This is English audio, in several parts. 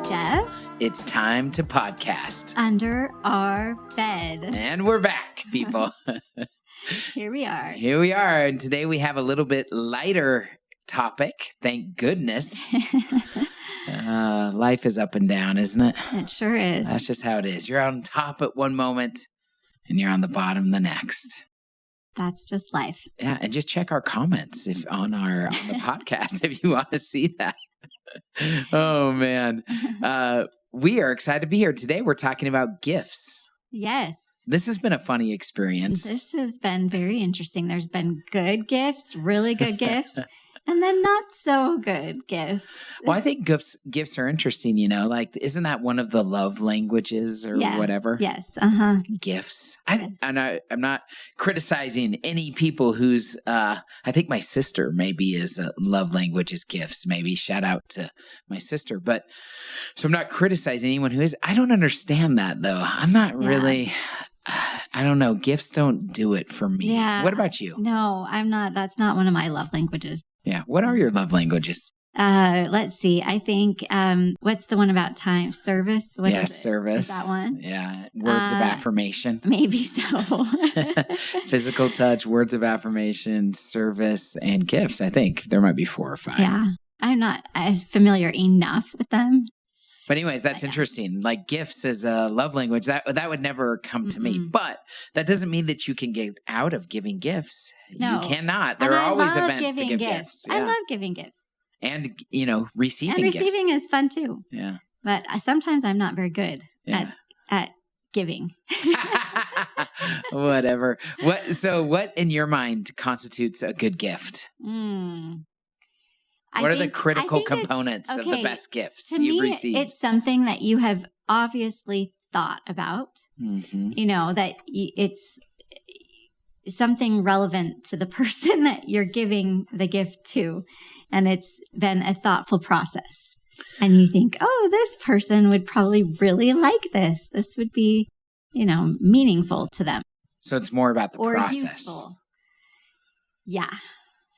Jeff. It's time to podcast. Under our bed. And we're back, people. Here we are. Here we are. And today we have a little bit lighter topic. Thank goodness. Life is up and down, isn't it? It sure is. That's just how it is. You're on top at one moment and you're on the bottom the next. That's just life. Yeah, and just check our comments on the podcast if you want to see that. Oh, man. We are excited to be here. Today we're talking about gifts. Yes. This has been a funny experience. This has been very interesting. There's been good gifts, really good gifts, and then not so good gifts. Well, I think gifts are interesting, like, isn't that one of the love languages or whatever? Yes. Gifts. I'm not criticizing any people who's, I think my sister maybe is a love language is gifts. Maybe shout out to my sister. But so I'm not criticizing anyone who is. I don't understand that though. I'm not really, I don't know. Gifts don't do it for me. Yeah. What about you? No, I'm not. That's not one of my love languages. Yeah. What are your love languages? Let's see. I think, what's the one about time? Service? Service. Is that one? Yeah. Words of affirmation. Maybe so. Physical touch, words of affirmation, service, and gifts. I think there might be 4 or 5. Yeah. I'm not as familiar enough with them. But anyways, that's interesting. Like gifts as a love language, that would never come to me. But that doesn't mean that you can get out of giving gifts. No. You cannot. There are always events to give gifts. Yeah. I love giving gifts. And, receiving gifts. And receiving is fun too. Yeah. But sometimes I'm not very good at giving. Whatever. What in your mind constitutes a good gift? What are the critical components of the best gifts you've received? It's something that you have obviously thought about, that it's something relevant to the person that you're giving the gift to. And it's been a thoughtful process. And you think, oh, this person would probably really like this. This would be, meaningful to them. So it's more about the process. Or useful. Yeah.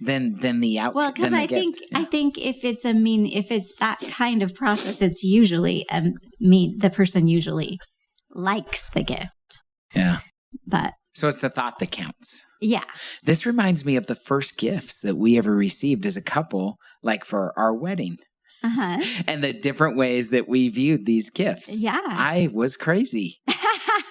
Than the outcome. Well, because I think if it's that kind of process, it's usually the person usually likes the gift. Yeah. But so it's the thought that counts. Yeah. This reminds me of the first gifts that we ever received as a couple, like for our wedding. And the different ways that we viewed these gifts. Yeah. I was crazy.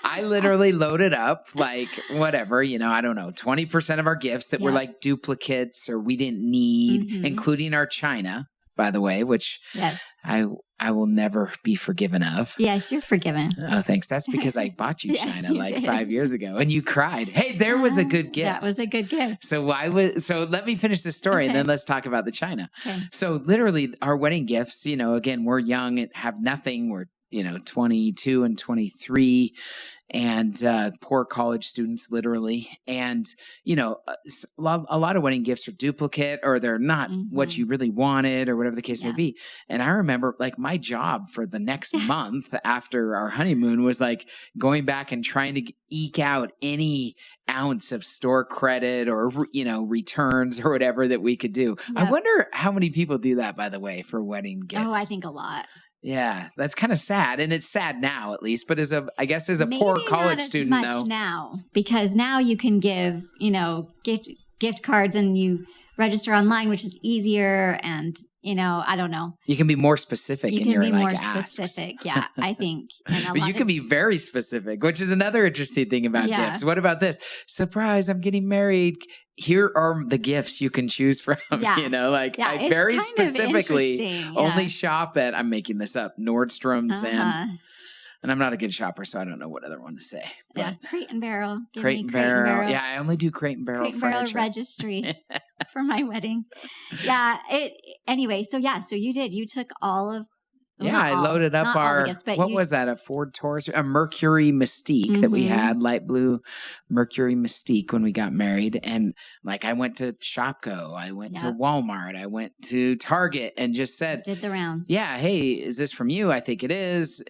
I literally loaded up like whatever, I don't know, 20% of our gifts that were like duplicates or we didn't need, including our china, by the way, which I will never be forgiven of. Yes, you're forgiven. Oh, thanks. That's because I bought you china like 5 years ago and you cried. Hey, there was a good gift. That was a good gift. So let me finish this story and then let's talk about the china. Okay. So literally our wedding gifts, again, we're young and have nothing. We're 22 and 23 and poor college students, literally. And, a lot of wedding gifts are duplicate or they're not what you really wanted or whatever the case may be. And I remember like my job for the next month after our honeymoon was like going back and trying to eke out any ounce of store credit or, returns or whatever that we could do. Yep. I wonder how many people do that, by the way, for wedding gifts. Oh, I think a lot. Yeah, that's kind of sad. And it's sad now, at least. But as a Maybe poor college student, not as much now, because now you can give, gift cards and you register online, which is easier. And, I don't know. You can be more specific in your more asks. specific. Yeah, I think. But you can be very specific, which is another interesting thing about gifts. What about this? Surprise, I'm getting married. Here are the gifts you can choose from. Yeah. I very specifically only shop at, I'm making this up, Nordstrom's and I'm not a good shopper, so I don't know what other one to say. But Crate and Barrel. Crate and Barrel. Yeah, I only do Crate and Barrel furniture. Registry for my wedding. Yeah. Anyway, so you did. You took all of. I loaded up our, gifts, what was that? A Ford Taurus, a Mercury Mystique that we had, light blue Mercury Mystique when we got married. And like, I went to Shopko, I went to Walmart, I went to Target and just said, did the rounds. Yeah. Hey, is this from you? I think it is.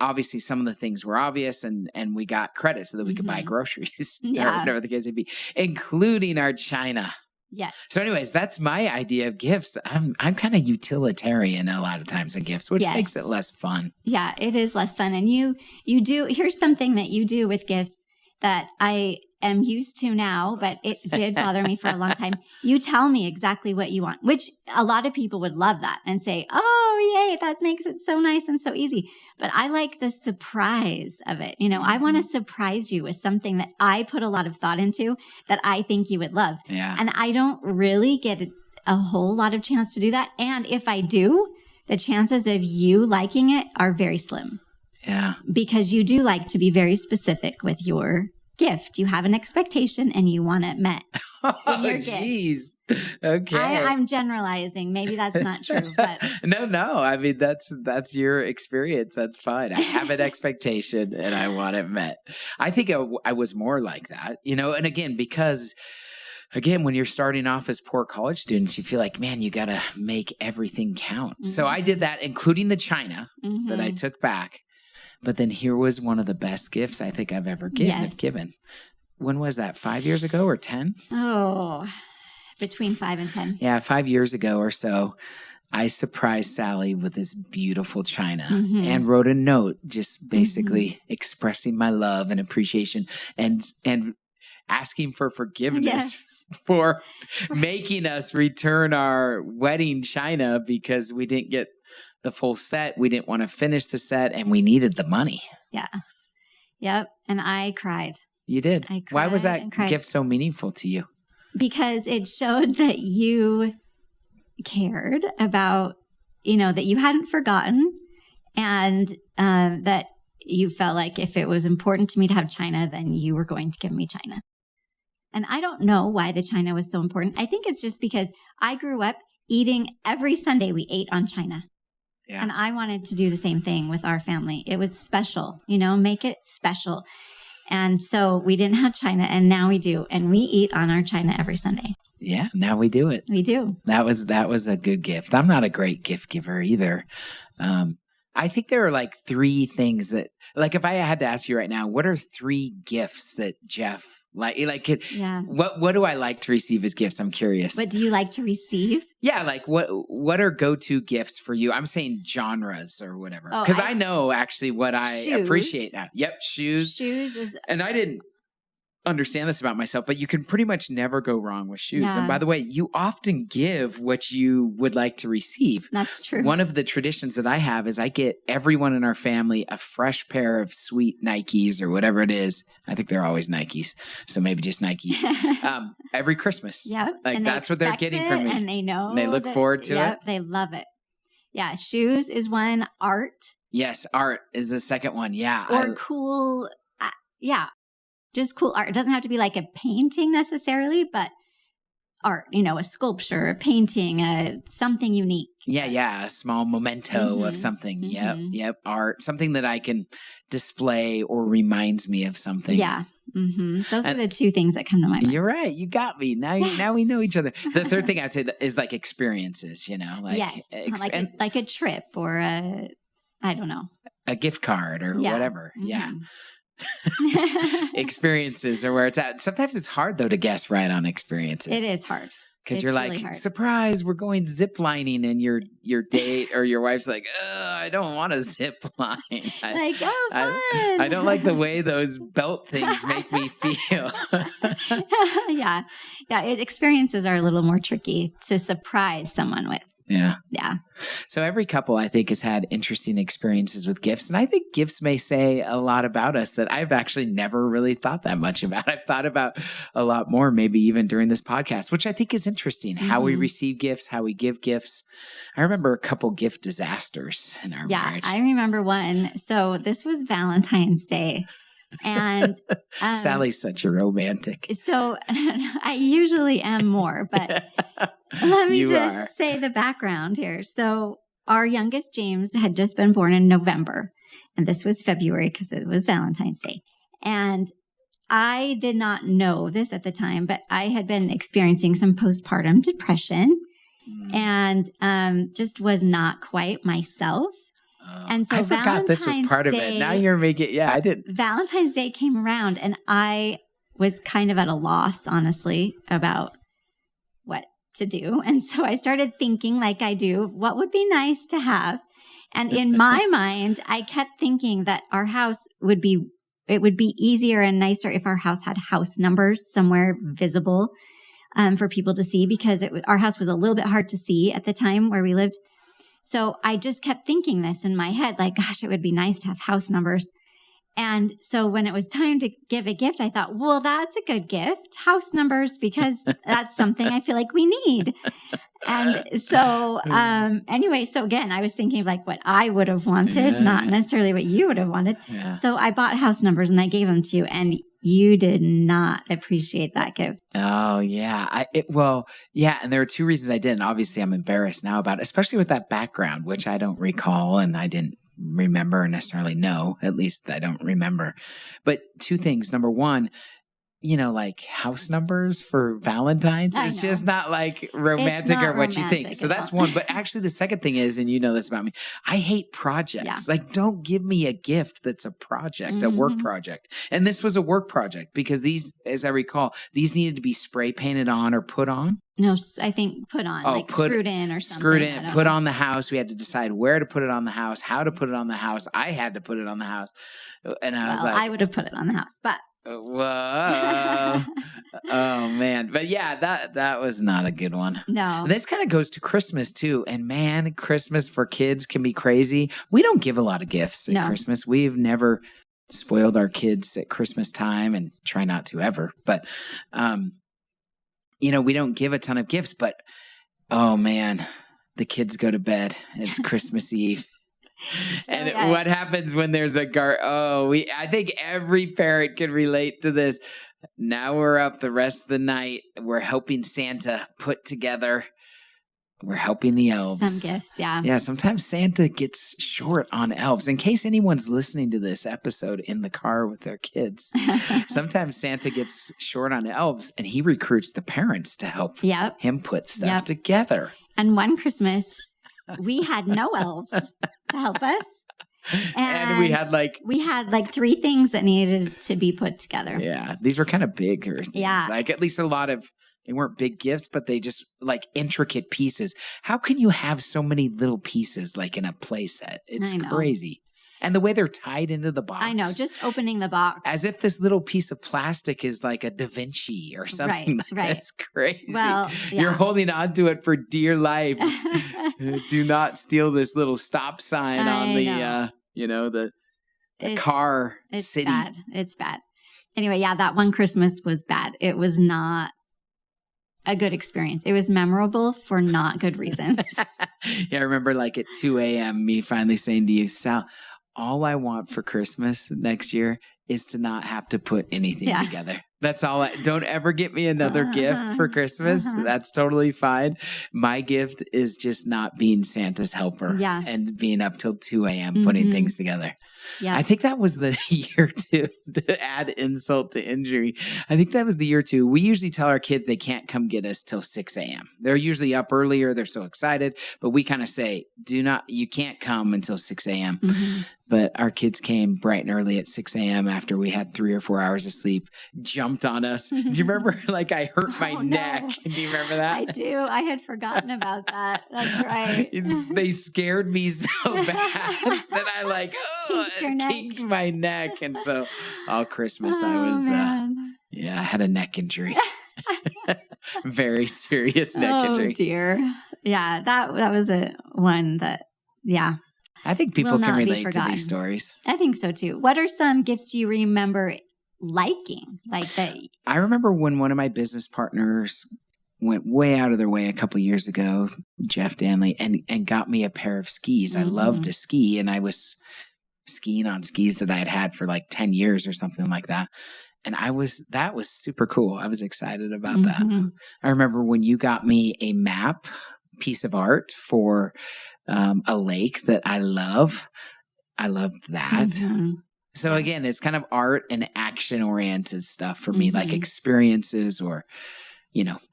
Obviously some of the things were obvious and we got credit so that we could buy groceries or whatever the case may be, including our china. Yes. So anyways, that's my idea of gifts. I'm kind of utilitarian a lot of times in gifts, which makes it less fun. Yeah, it is less fun. And you do, here's something that you do with gifts that I am used to now, but it did bother me for a long time. You tell me exactly what you want, which a lot of people would love that and say, oh, yay, that makes it so nice and so easy. But I like the surprise of it. You know, I want to surprise you with something that I put a lot of thought into that I think you would love. Yeah. And I don't really get a whole lot of chance to do that. And if I do, the chances of you liking it are very slim. Yeah. Because you do like to be very specific with your gift. You have an expectation and you want it met. Oh, jeez. Okay. I'm generalizing. Maybe that's not true, but no. I mean, that's your experience. That's fine. I have an expectation and I want it met. I think I was more like that, you know, and because when you're starting off as poor college students, you feel like, man, you got to make everything count. Mm-hmm. So I did that, including the china that I took back. But then here was one of the best gifts I think I've ever given. When was that? 5 years ago or 10? Oh, between 5 and 10. Yeah, 5 years ago or so, I surprised Sally with this beautiful china and wrote a note just basically expressing my love and appreciation and asking for forgiveness for making us return our wedding china because we didn't get the full set. We didn't want to finish the set and we needed the money. Yeah. Yep. And I cried. You did. I cried. Why was that gift so meaningful to you? Because it showed that you cared about, you know, that you hadn't forgotten and that you felt like if it was important to me to have china, then you were going to give me china. And I don't know why the china was so important. I think it's just because I grew up eating every Sunday we ate on china. Yeah. And I wanted to do the same thing with our family. It was special, you know, make it special. And so we didn't have china and now we do. And we eat on our china every Sunday. Yeah, now we do it. We do. That was a good gift. I'm not a great gift giver either. I think there are like 3 things that, like if I had to ask you right now, what are 3 gifts that Jeff what do I like to receive as gifts? I'm curious. What do you like to receive? Yeah, like what are go-to gifts for you? I'm saying genres or whatever. Because I know actually what I appreciate now. Yep, shoes. Shoes is... And I didn't understand this about myself, but you can pretty much never go wrong with shoes. Yeah. And by the way, you often give what you would like to receive. That's true. One of the traditions that I have is I get everyone in our family a fresh pair of sweet Nikes or whatever it is. I think they're always Nikes, so maybe just Nike. Every Christmas. Yep. Like that's what they're getting from me. And they know. And they look forward to it. Yep, they love it. Yeah, shoes is one. Art. Yes, art is the second one. Yeah. Or cool. Just cool art. It doesn't have to be like a painting necessarily, but art, you know, a sculpture, a painting, something unique. Yeah. A small memento of something. Yep. Art, something that I can display or reminds me of something. Yeah. Those are the 2 things that come to my mind. You're right. You got me. Now we know each other. The third thing I'd say is like experiences, you know, like, like a trip or I don't know, a gift card or whatever. Yeah. Experiences are where it's at. Sometimes it's hard though to guess right on experiences. It is hard because you're like, really surprise, we're going zip lining, and your date or your wife's like, I don't want to zip line. Fun. I don't like the way those belt things make me feel. Yeah. Experiences are a little more tricky to surprise someone with. Yeah. So every couple, I think, has had interesting experiences with gifts. And I think gifts may say a lot about us that I've actually never really thought that much about. I've thought about a lot more, maybe even during this podcast, which I think is interesting. How we receive gifts, how we give gifts. I remember a couple gift disasters in our marriage. Yeah, I remember one. So this was Valentine's Day. And Sally's such a romantic. So I usually am more, but let me say the background here. So our youngest James had just been born in November, and this was February because it was Valentine's Day. And I did not know this at the time, but I had been experiencing some postpartum depression and just was not quite myself. And so I forgot this was part of it. Now you're making I didn't. Valentine's Day came around and I was kind of at a loss, honestly, about to do. And so I started thinking like I do, what would be nice to have? And in my mind, I kept thinking that our house would be easier and nicer if our house had house numbers somewhere visible for people to see, because our house was a little bit hard to see at the time where we lived. So I just kept thinking this in my head, like, gosh, it would be nice to have house numbers. And so when it was time to give a gift, I thought, well, that's a good gift, house numbers, because that's something I feel like we need. And so anyway, so again, I was thinking of like what I would have wanted, not necessarily what you would have wanted. Yeah. So I bought house numbers and I gave them to you, and you did not appreciate that gift. Oh, yeah. Yeah. And there are two reasons I didn't. Obviously, I'm embarrassed now about it, especially with that background, which I don't recall and I didn't remember or necessarily know. At least I don't remember. But two things. Number one, like house numbers for Valentine's. It's just not like romantic or what you think. So that's one. But actually the second thing is, and you know this about me, I hate projects. Yeah. Like, don't give me a gift that's a project, a work project. And this was a work project because these, as I recall, these needed to be spray painted on or put on. No, I think put on, screwed in or something. Screwed in, put on the house. We had to decide where to put it on the house, how to put it on the house. I had to put it on the house. And I was like, I would have put it on the house, but. Whoa. Oh, man. But yeah, that was not a good one. No. And this kind of goes to Christmas too. And man, Christmas for kids can be crazy. We don't give a lot of gifts at Christmas. We've never spoiled our kids at Christmas time and try not to ever. But, we don't give a ton of gifts. But, oh man, the kids go to bed. It's Christmas Eve. And what happens when there's a I think every parent can relate to this. Now we're up the rest of the night. We're helping Santa put together. We're helping the elves. Some gifts, yeah. Yeah, sometimes Santa gets short on elves. In case anyone's listening to this episode in the car with their kids, sometimes Santa gets short on elves and he recruits the parents to help him put stuff together. And one Christmas, we had no elves to help us. And we had like 3 things that needed to be put together. Yeah. These were kind of big things. Yeah. Like at least they weren't big gifts, but they just like intricate pieces. How can you have so many little pieces like in a play set? It's crazy. And the way they're tied into the box. I know, just opening the box. As if this little piece of plastic is like a Da Vinci or something. Right. That's crazy. Well, yeah. You're holding on to it for dear life. Do not steal this little stop sign on the car city. It's bad. Anyway, yeah, that one Christmas was bad. It was not a good experience. It was memorable for not good reasons. Yeah, I remember like at 2 a.m. me finally saying to you, Sal, all I want for Christmas next year is to not have to put anything together. That's all. Don't ever get me another gift for Christmas. That's totally fine. My gift is just not being Santa's helper and being up till 2 a.m. putting things together. Yeah. I think that was the year to add insult to injury. I think that was the year too. We usually tell our kids they can't come get us till 6 a.m. They're usually up earlier. They're so excited. But we kind of say, you can't come until 6 a.m. Mm-hmm. But our kids came bright and early at 6 a.m. after we had 3 or 4 hours of sleep, jumped on us. Do you remember like I hurt my neck? Do you remember that? I do. I had forgotten about that. That's right. They scared me so bad that I kinked my neck. And so all Christmas I was, I had a neck injury. Very serious neck injury. Oh dear. Yeah, that was one that, I think people can relate to these stories. I think so too. What are some gifts you remember liking? Like that? I remember when one of my business partners went way out of their way a couple years ago, Jeff Danley, and got me a pair of skis. I love to ski, and I was skiing on skis that I had had for like 10 years or something like that. And that was super cool. I was excited about that. I remember when you got me a piece of art for a lake that I love. I loved that. So again, it's kind of art and action oriented stuff for me, like experiences or,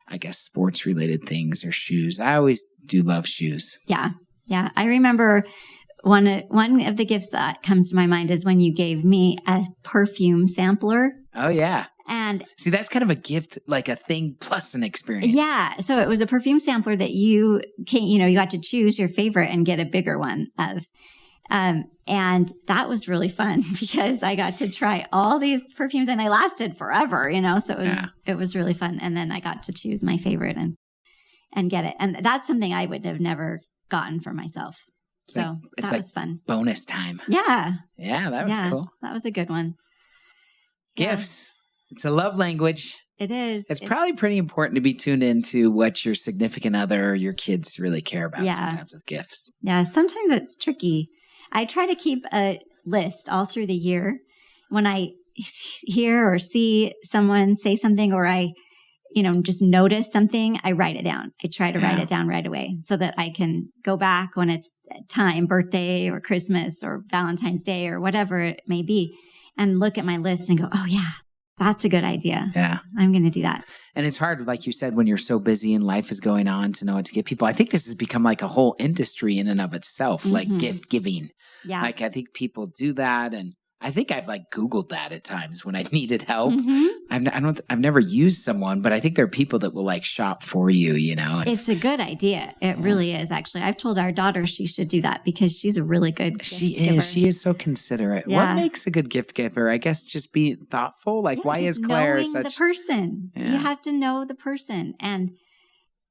I guess sports related things or shoes. I always do love shoes. Yeah. Yeah. I remember one of the gifts that comes to my mind is when you gave me a perfume sampler. Oh yeah. And see, that's kind of a gift, like a thing plus an experience. Yeah. So it was a perfume sampler that you got to choose your favorite and get a bigger one of. And that was really fun because I got to try all these perfumes and they lasted forever, so it was really fun. And then I got to choose my favorite and get it. And that's something I would have never gotten for myself. So that was fun. Bonus time. Yeah. Yeah, that was cool. That was a good one. Gifts. It's a love language. It is. It's probably pretty important to be tuned into what your significant other or your kids really care about sometimes with gifts. Yeah, sometimes it's tricky. I try to keep a list all through the year. When I hear or see someone say something or I, just notice something, I write it down. I try to write it down right away so that I can go back when it's time, birthday or Christmas or Valentine's Day or whatever it may be, and look at my list and go, oh, yeah. That's a good idea. Yeah. I'm going to do that. And it's hard, like you said, when you're so busy and life is going on to know what to give people. I think this has become like a whole industry in and of itself, like gift giving. Yeah. Like I think people do that. And I think I've like Googled that at times when I needed help. I've never used someone, but I think there are people that will like shop for you, It's a good idea. It really is, actually. I've told our daughter she should do that because she's a really good gift giver. She is so considerate. Yeah. What makes a good gift giver? I guess just be thoughtful. Like why is Claire knowing the person. Yeah. You have to know the person. And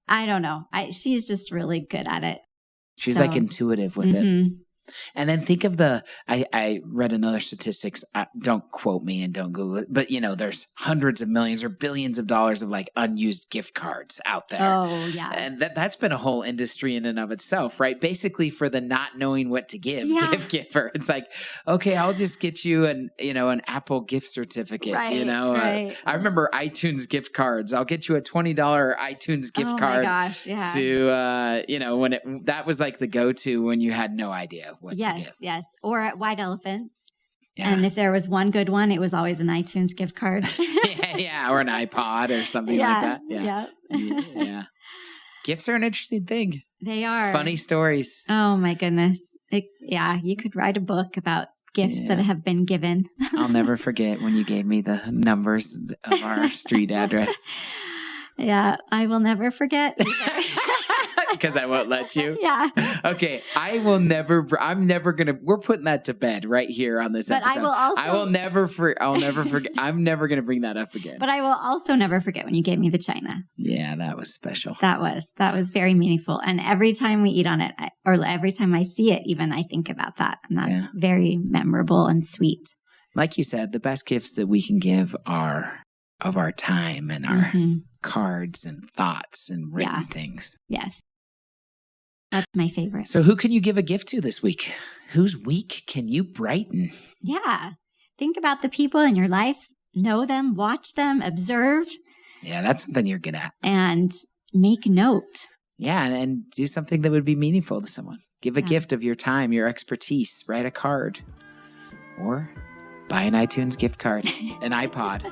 I don't know. She's just really good at it. She's like intuitive with it. And then think of I read another statistics, don't quote me and don't Google it, but there's hundreds of millions or billions of dollars of like unused gift cards out there. Oh, yeah. And that's been a whole industry in and of itself, right? Basically for the not knowing what to give gift giver. It's like, okay, I'll just get you an Apple gift certificate, right. I remember iTunes gift cards. I'll get you a $20 iTunes gift card. Oh my gosh, yeah. To, when that was like the go-to when you had no idea what to give. Yes. Or at White Elephants. Yeah. And if there was one good one, it was always an iTunes gift card. yeah, or an iPod or something like that. Yeah. Gifts are an interesting thing. They are. Funny stories. Oh, my goodness. You could write a book about gifts that have been given. I'll never forget when you gave me the numbers of our street address. Yeah, I will never forget either. Because I won't let you? Yeah. Okay. We're putting that to bed right here on this episode. I'll never forget. I'm never going to bring that up again. But I will also never forget when you gave me the china. Yeah, that was special. That was very meaningful. And every time we eat on it, or every time I see it, even I think about that. And that's very memorable and sweet. Like you said, the best gifts that we can give are of our time and our cards and thoughts and written things. Yes. That's my favorite. So who can you give a gift to this week? Whose week can you brighten? Yeah. Think about the people in your life. Know them, watch them, observe. Yeah, that's something you're good at. And make note. Yeah, and do something that would be meaningful to someone. Give a gift of your time, your expertise. Write a card. Or buy an iTunes gift card, an iPod,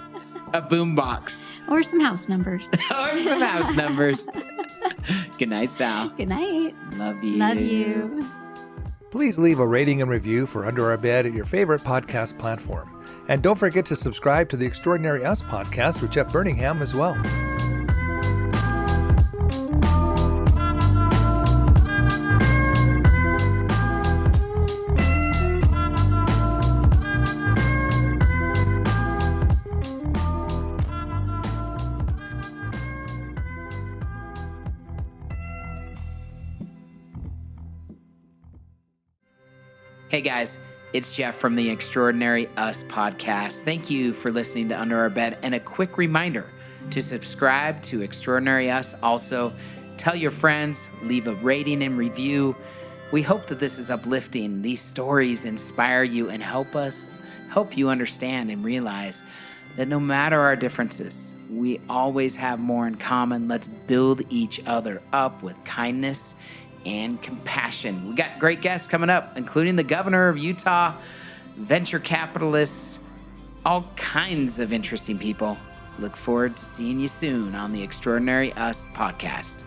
a boombox. Or some house numbers. Good night, Sal. Good night. Love you. Love you. Please leave a rating and review for Under Our Bed at your favorite podcast platform. And don't forget to subscribe to the Extraordinary Us podcast with Jeff Burningham as well. Hey guys, it's Jeff from the Extraordinary Us podcast. Thank you for listening to Under Our Bed. And a quick reminder to subscribe to Extraordinary Us. Also, tell your friends, leave a rating and review. We hope that this is uplifting. These stories inspire you and help you understand and realize that no matter our differences, we always have more in common. Let's build each other up with kindness and compassion. We got great guests coming up, including the governor of Utah, venture capitalists, all kinds of interesting people. Look forward to seeing you soon on the Extraordinary Us podcast.